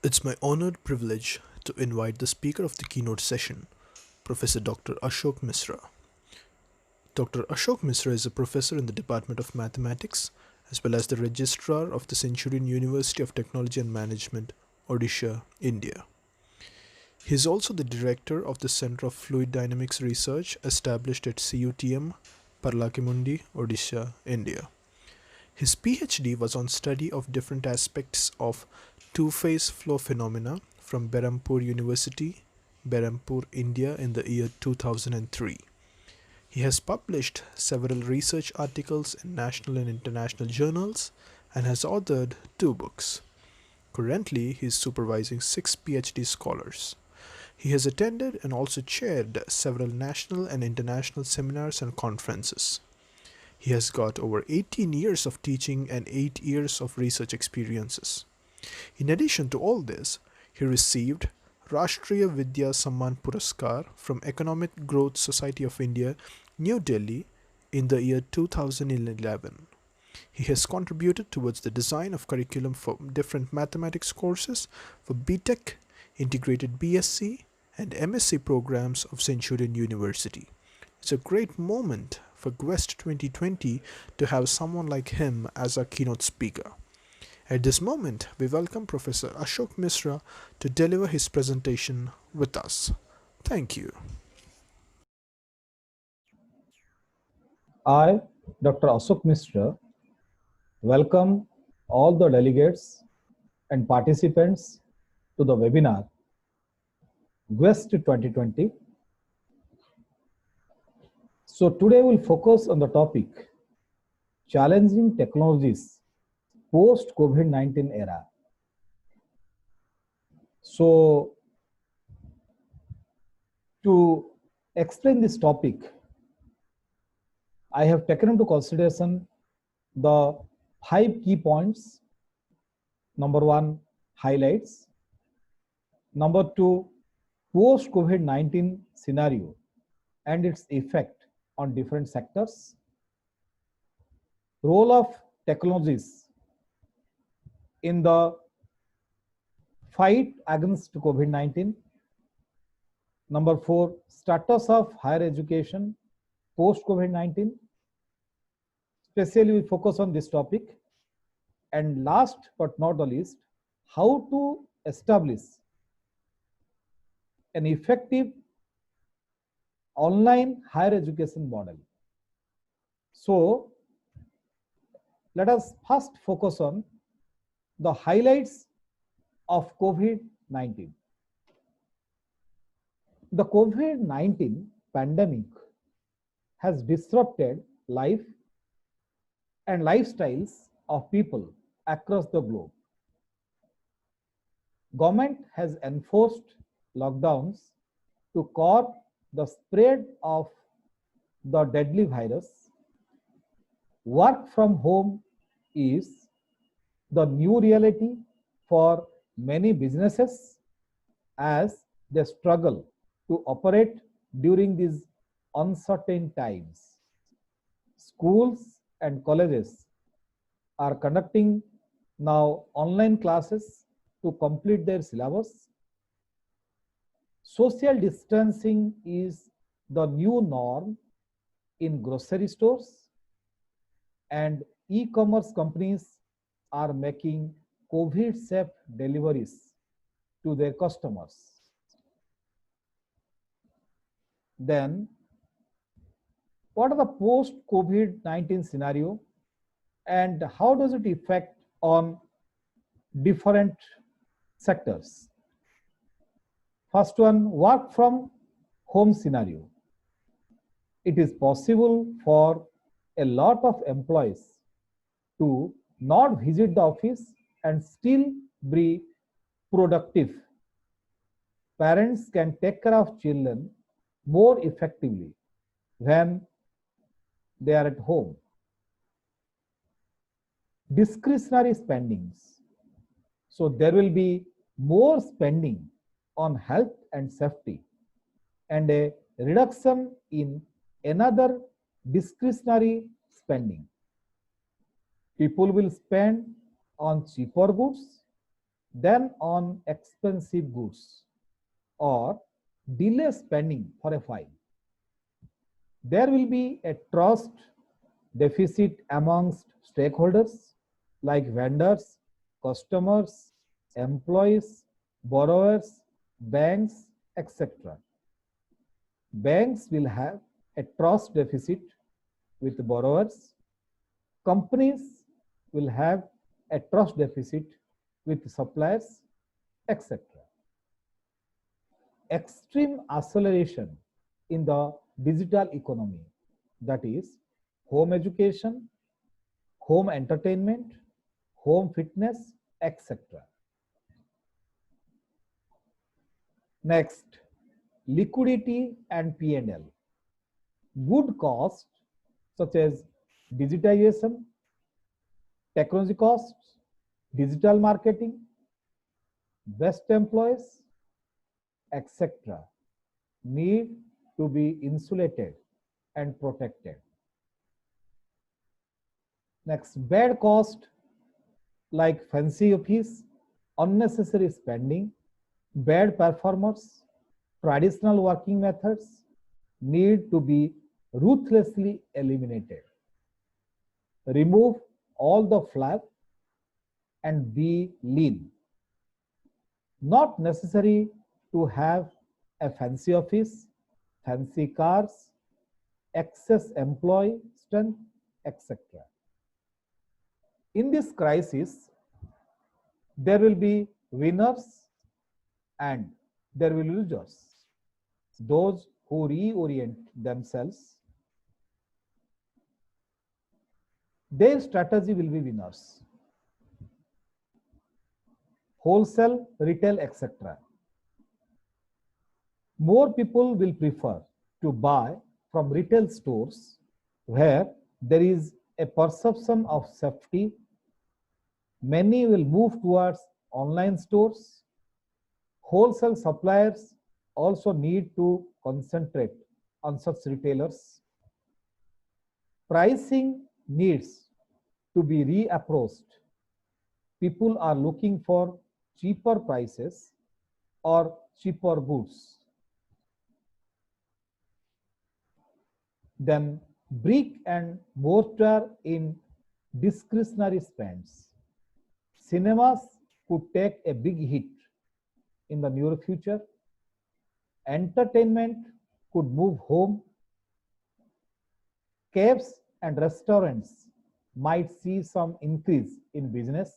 It's my honored privilege to invite the speaker of the keynote session, Professor Dr. Ashok Misra. Dr. Ashok Misra is a professor in the Department of Mathematics as well as the registrar of the Centurion University of Technology and Management, Odisha, India. He is also the director of the Center of Fluid Dynamics Research established at CUTM, Parlakimundi, Odisha, India. His PhD was on study of different aspects of two-phase flow phenomena from Berhampur University, Berhampur, India in the year 2003. He has published several research articles in national and international journals and has authored two books. Currently, he is supervising six PhD scholars. He has attended and also chaired several national and international seminars and conferences. He has got over 18 years of teaching and 8 years of research experiences. In addition to all this, he received Rashtriya Vidya Samman Puraskar from Economic Growth Society of India, New Delhi in the year 2011. He has contributed towards the design of curriculum for different mathematics courses for BTech, integrated BSc, and MSc programs of Centurion University. It's a great moment for Quest 2020 to have someone like him as our keynote speaker. At this moment, we welcome Professor Ashok Misra to deliver his presentation with us. Thank you. I, Dr. Ashok Misra, welcome all the delegates and participants to the webinar Quest 2020. So today we'll focus on the topic challenging technologies post COVID-19 era. So to explain this topic, I have taken into consideration the 5 key points. Number 1, highlights. Number 2, post COVID-19 scenario and its effect on different sectors. Role of technologies in the fight against COVID-19. Number 4, status of higher education post COVID-19. Especially we focus on this topic. And last but not the least, how to establish an effective online higher education model. So let us first focus on the highlights of COVID-19. The COVID-19 pandemic has disrupted life and lifestyles of people across the globe. Government has enforced lockdowns to curb the spread of the deadly virus. Work from home is the new reality for many businesses as they struggle to operate during these uncertain times. Schools and colleges are conducting now online classes to complete their syllabus. Social distancing is the new norm in grocery stores, and e-commerce companies are making COVID-safe deliveries to their customers. Then, what are the post-COVID-19 scenario and how does it affect on different sectors? First one, work from home scenario. It is possible for a lot of employees to not visit the office and still be productive. Parents can take care of children more effectively when they are at home. Discretionary spendings. So there will be more spending on health and safety and a reduction in another discretionary spending. People will spend on cheaper goods than on expensive goods or delay spending for a while. There will be a trust deficit amongst stakeholders like vendors, customers, employees, borrowers, banks, etc. Banks will have a trust deficit with borrowers. Companies will have a trust deficit with suppliers, etc. Extreme acceleration in the digital economy, that is, home education, home entertainment, home fitness, etc. Next, liquidity and P&L. Good costs such as digitization, technology costs, digital marketing, best employees, etc. need to be insulated and protected. Next, bad cost like fancy office, unnecessary spending, bad performers, traditional working methods need to be ruthlessly eliminated. Remove all the fluff and be lean. Not necessary to have a fancy office, fancy cars, excess employee strength, etc. In this crisis, there will be winners and there will be losers. Those who reorient themselves, their strategy will be winners. Wholesale, retail, etc. More people will prefer to buy from retail stores where there is a perception of safety. Many will move towards online stores. Wholesale suppliers also need to concentrate on such retailers. Pricing needs to be reapproached. People are looking for cheaper prices or cheaper goods. Then brick and mortar in discretionary spends. Cinemas could take a big hit in the near future. Entertainment could move home. Cafes and restaurants might see some increase in business.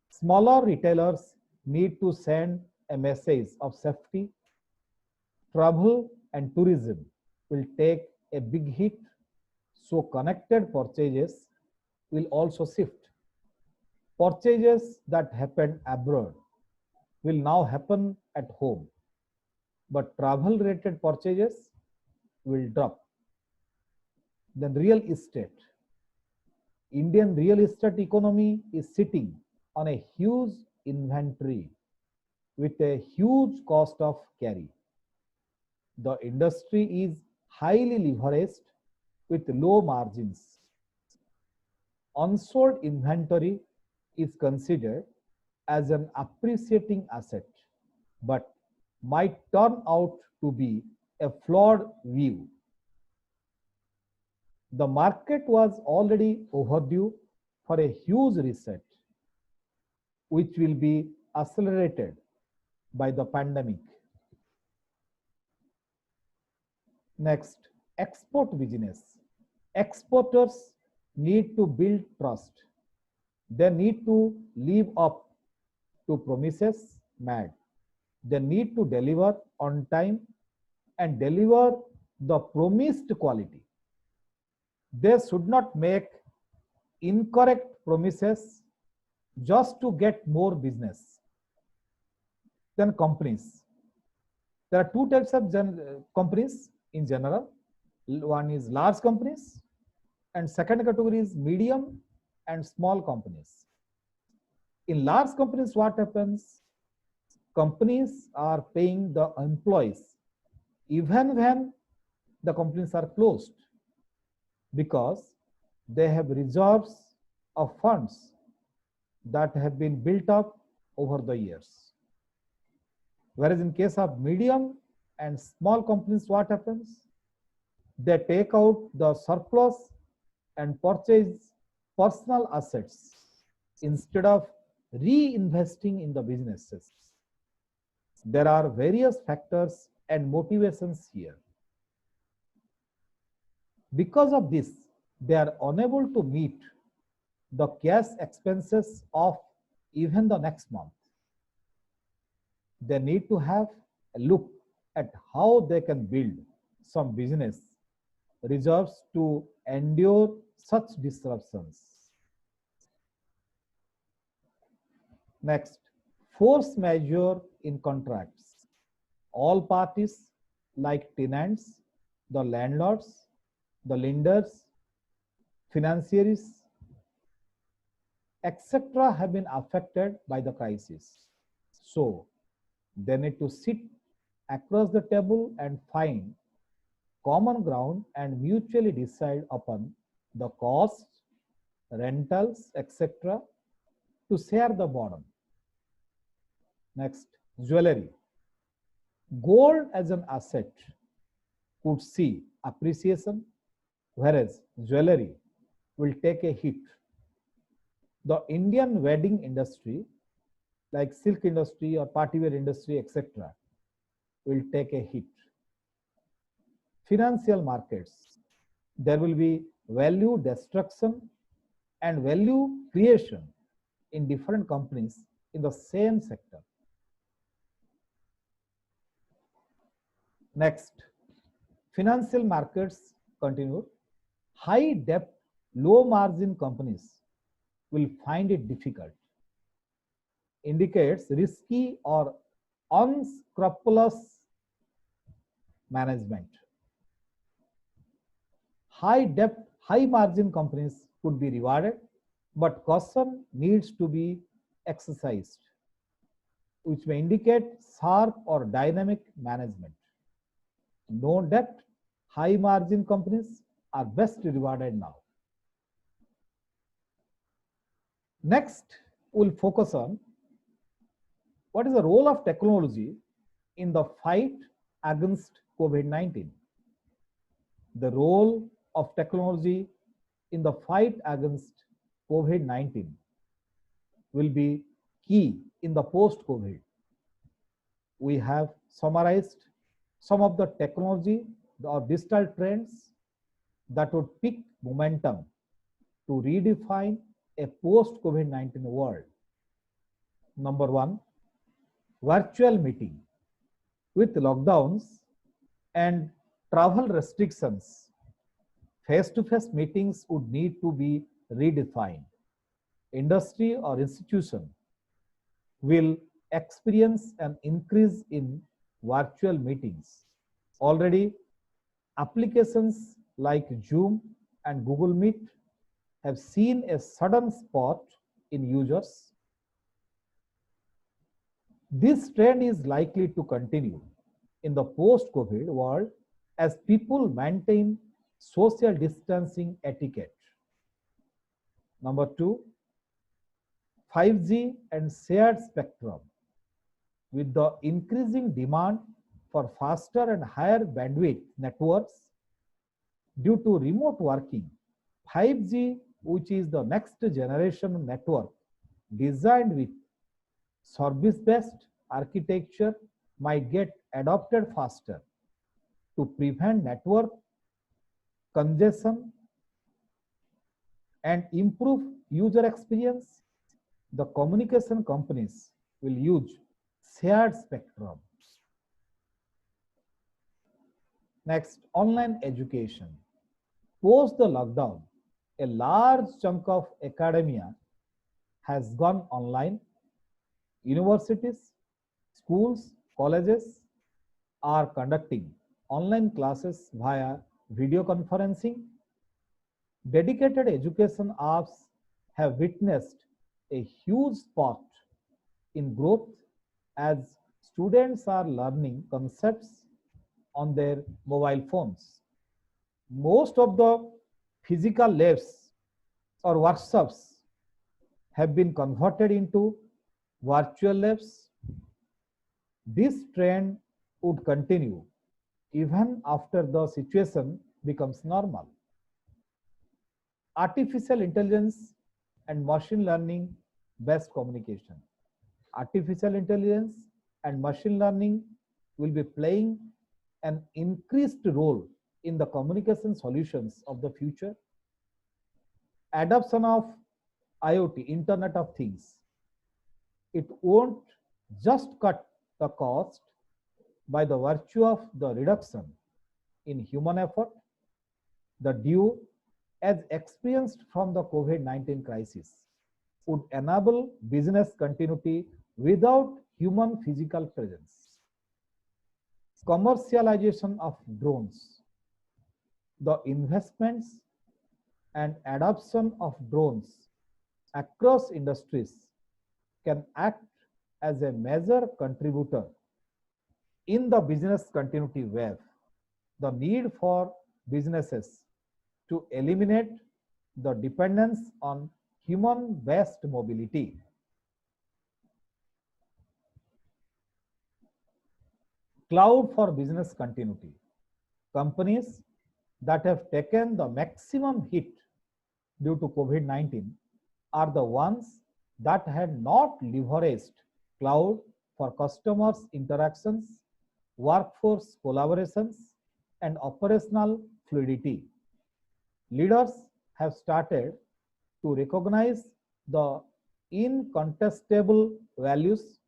Smaller retailers need to send a message of safety. Travel and tourism will take a big hit, so connected purchases will also shift. Purchases that happened abroad will now happen at home, but travel related purchases will drop. Then real estate. Indian real estate economy is sitting on a huge inventory with a huge cost of carry. The industry is highly leveraged with low margins. Unsold inventory is considered as an appreciating asset, but might turn out to be a flawed view. The market was already overdue for a huge reset, which will be accelerated by the pandemic. Next, export business. Exporters need to build trust. They need to live up to promises made. They need to deliver on time and deliver the promised quality. They should not make incorrect promises just to get more business. Then companies. There are two types of companies in general. One is large companies and second category is medium and small companies. In large companies, what happens? Companies are paying the employees even when the companies are closed, because They have reserves of funds that have been built up over the years. Whereas in case of medium and small companies, what happens? They take out the surplus and purchase personal assets instead of reinvesting in the businesses. There are various factors and motivations here. Because of this, they are unable to meet the cash expenses of even the next month. They need to have a look at how they can build some business reserves to endure such disruptions. Next, force majeure in contracts. All parties like tenants, the landlords, the lenders, financiers, etc. have been affected by the crisis. So they need to sit across the table and find common ground and mutually decide upon the costs, rentals, etc. to share the burden. Next, jewelry. Gold as an asset could see appreciation, whereas jewelry will take a hit. The Indian wedding industry, like silk industry or party wear industry, etc., will take a hit. Financial markets, there will be value destruction and value creation in different companies in the same sector. Next, financial markets continue. High debt, low margin companies will find it difficult. Indicates risky or unscrupulous management. High debt, high margin companies could be rewarded, but caution needs to be exercised, which may indicate sharp or dynamic management. No debt, high margin companies are best rewarded now. Next, we'll focus on what is the role of technology in the fight against COVID-19. The role of technology in the fight against COVID-19 will be key in the post-COVID. We have summarized some of the technology or digital trends that would pick momentum to redefine a post-COVID-19 world. Number one, virtual meeting. With lockdowns and travel restrictions, face-to-face meetings would need to be redefined. Industry or institution will experience an increase in virtual meetings. Already, applications like Zoom and Google Meet have seen a sudden spot in users. This trend is likely to continue in the post-COVID world as people maintain social distancing etiquette. Number two, 5G and shared spectrum. With the increasing demand for faster and higher bandwidth networks due to remote working, 5G, which is the next generation network designed with service-based architecture, might get adopted faster to prevent network congestion and improve user experience. The communication companies will use shared spectrum. Next, online education. Post the lockdown, a large chunk of academia has gone online. Universities, schools, colleges are conducting online classes via video conferencing. Dedicated education apps have witnessed a huge spot in growth as students are learning concepts on their mobile phones. Most of the physical labs or workshops have been converted into virtual labs. This trend would continue even after the situation becomes normal. Artificial intelligence and machine learning based communication. Artificial intelligence and machine learning will be playing an increased role in the communication solutions of the future. Adoption of IoT, Internet of Things. It won't just cut the cost by the virtue of the reduction in human effort, the due as experienced from the COVID-19 crisis would enable business continuity without human physical presence. Commercialization of drones. The investments and adoption of drones across industries can act as a major contributor in the business continuity wave. The need for businesses to eliminate the dependence on human-based mobility. Cloud for business continuity. Companies that have taken the maximum hit due to COVID-19 are the ones that had not leveraged cloud for customers' interactions, workforce collaborations, and operational fluidity. Leaders have started to recognize the incontestable values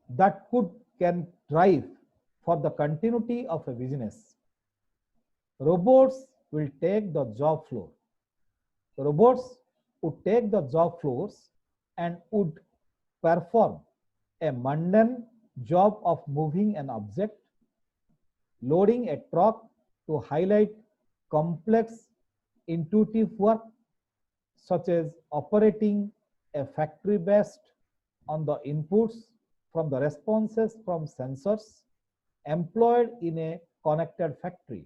that can drive for the continuity of a business. Robots will take the job floor. Robots would take the job floors and would perform a mundane job of moving an object, loading a truck to highlight complex intuitive work such as operating a factory based on the inputs from the responses from sensors employed in a connected factory.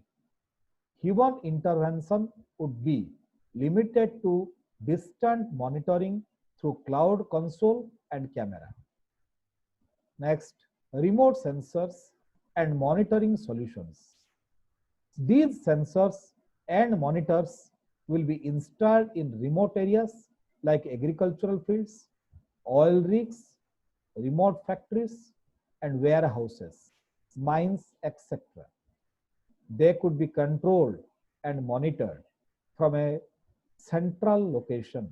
Human intervention would be limited to distant monitoring through cloud console and camera. Next, remote sensors and monitoring solutions. These sensors and monitors will be installed in remote areas like agricultural fields, oil rigs, remote factories, and warehouses, mines, etc. They could be controlled and monitored from a central location.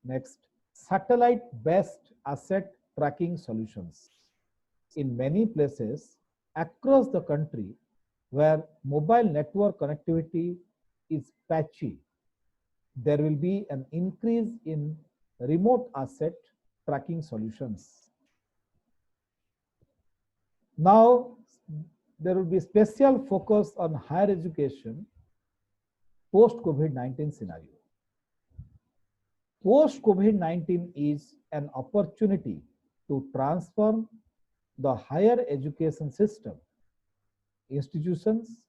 Next, satellite-based asset tracking solutions. In many places across the country where mobile network connectivity is patchy, there will be an increase in remote asset tracking solutions. Now, there will be special focus on higher education post-COVID-19 scenario. Post-COVID-19 is an opportunity to transform the higher education system. Institutions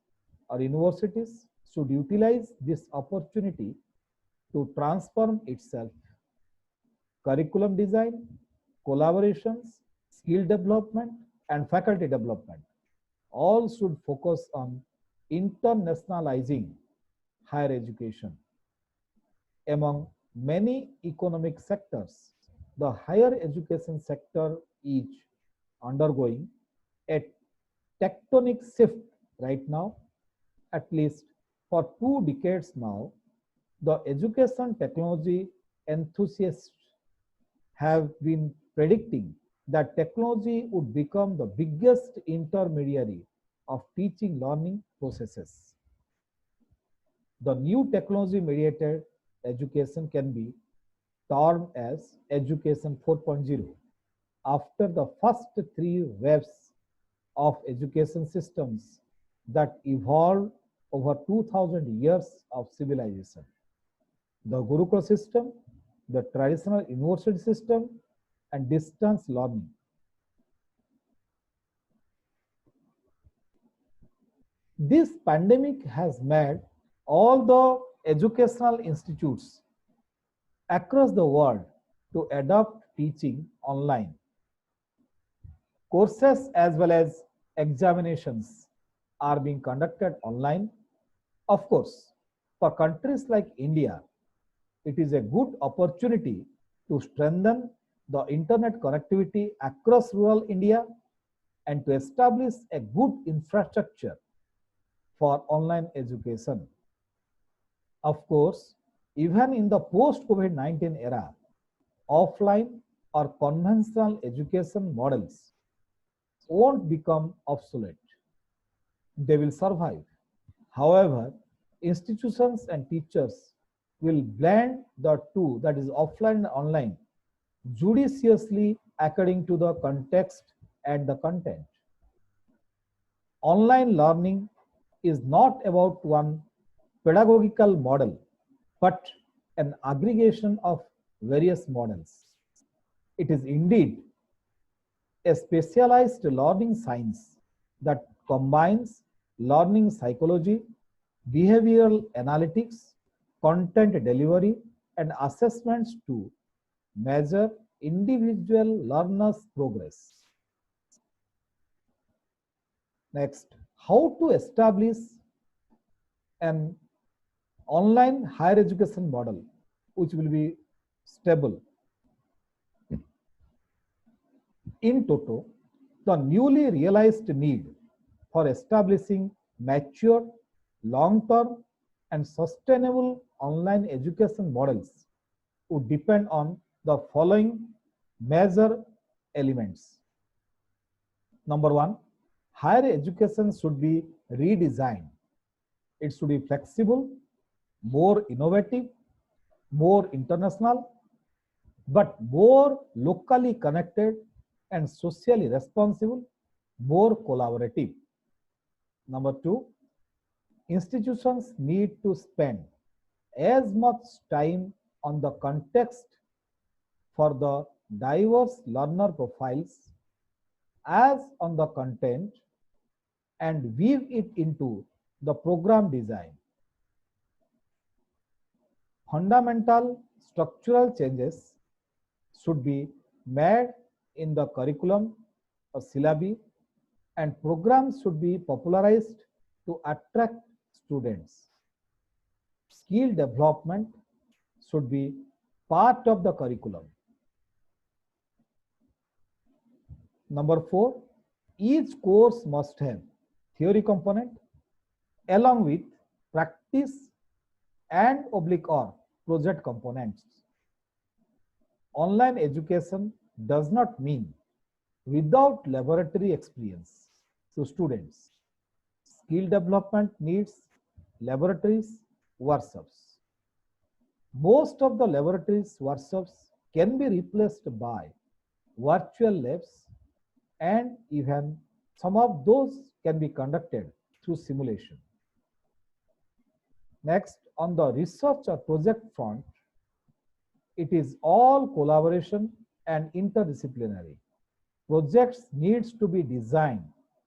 or universities should utilize this opportunity to transform itself. Curriculum design, collaborations, skill development, and faculty development all should focus on internationalizing higher education. Among many economic sectors, the higher education sector is undergoing a tectonic shift right now. At least for 2 decades now, the education technology enthusiasts have been predicting that technology would become the biggest intermediary of teaching learning processes. The new technology mediated education can be termed as Education 4.0. After the first 3 waves of education systems that evolved over 2000 years of civilization, the Gurukula system, the traditional university system, and distance learning. This pandemic has made all the educational institutes across the world to adopt teaching online. Courses as well as examinations are being conducted online. Of course, for countries like India, it is a good opportunity to strengthen the internet connectivity across rural India and to establish a good infrastructure for online education. Of course, even in the post COVID-19 era, offline or conventional education models won't become obsolete. They will survive. However, institutions and teachers will blend the two, that is offline and online, judiciously according to the context and the content. Online learning is not about one pedagogical model, but an aggregation of various models. It is indeed a specialized learning science that combines learning psychology, behavioral analytics, content delivery, and assessments to measure individual learners' progress. Next, how to establish an online higher education model which will be stable. In toto, the newly realized need for establishing mature, long-term, and sustainable online education models would depend on the following major elements. Number one, higher education should be redesigned. It should be flexible, more innovative, more international, but more locally connected and socially responsible, more collaborative. Number two, institutions need to spend as much time on the context for the diverse learner profiles as on the content and weave it into the program design. Fundamental structural changes should be made in the curriculum or syllabi, and programs should be popularized to attract students. Skill development should be part of the curriculum. Number four, each course must have theory component along with practice and oblique or project components. Online education does not mean without laboratory experience to students. Skill development needs laboratories, workshops. Most of the laboratories workshops can be replaced by virtual labs, and even some of those can be conducted through simulation. Next, on the research or project front, it is all collaboration and interdisciplinary. Projects needs to be designed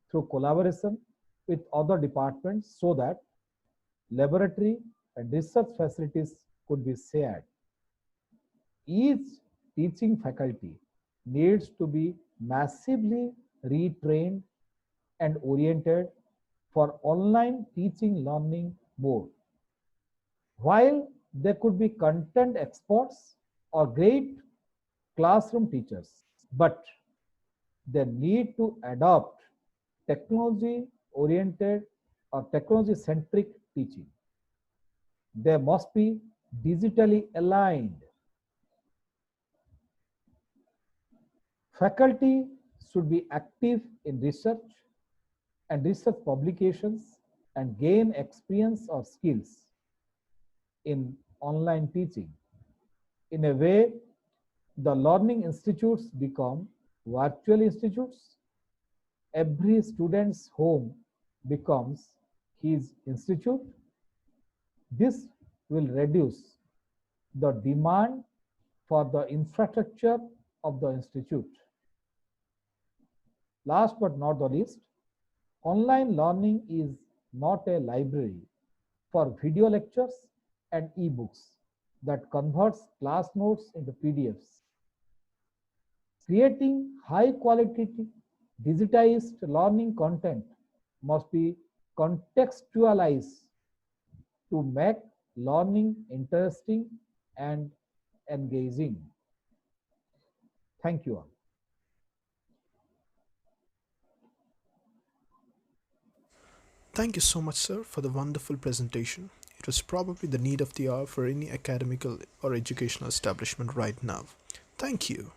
through collaboration with other departments so that laboratory and research facilities could be shared. Each teaching faculty needs to be massively retrained and oriented for online teaching learning mode. While there could be content experts or great classroom teachers, but they need to adopt technology oriented or technology centric teaching. They must be digitally aligned. Faculty should be active in research and research publications and gain experience or skills in online teaching. In a way, the learning institutes become virtual institutes. Every student's home becomes his institute. This will reduce the demand for the infrastructure of the institute. Last but not the least, online learning is not a library for video lectures and ebooks that converts class notes into PDFs. Creating high quality digitized learning content must be contextualized to make learning interesting and engaging. Thank you all. Thank you so much, sir, for the wonderful presentation. It was probably the need of the hour for any academical or educational establishment right now. Thank you.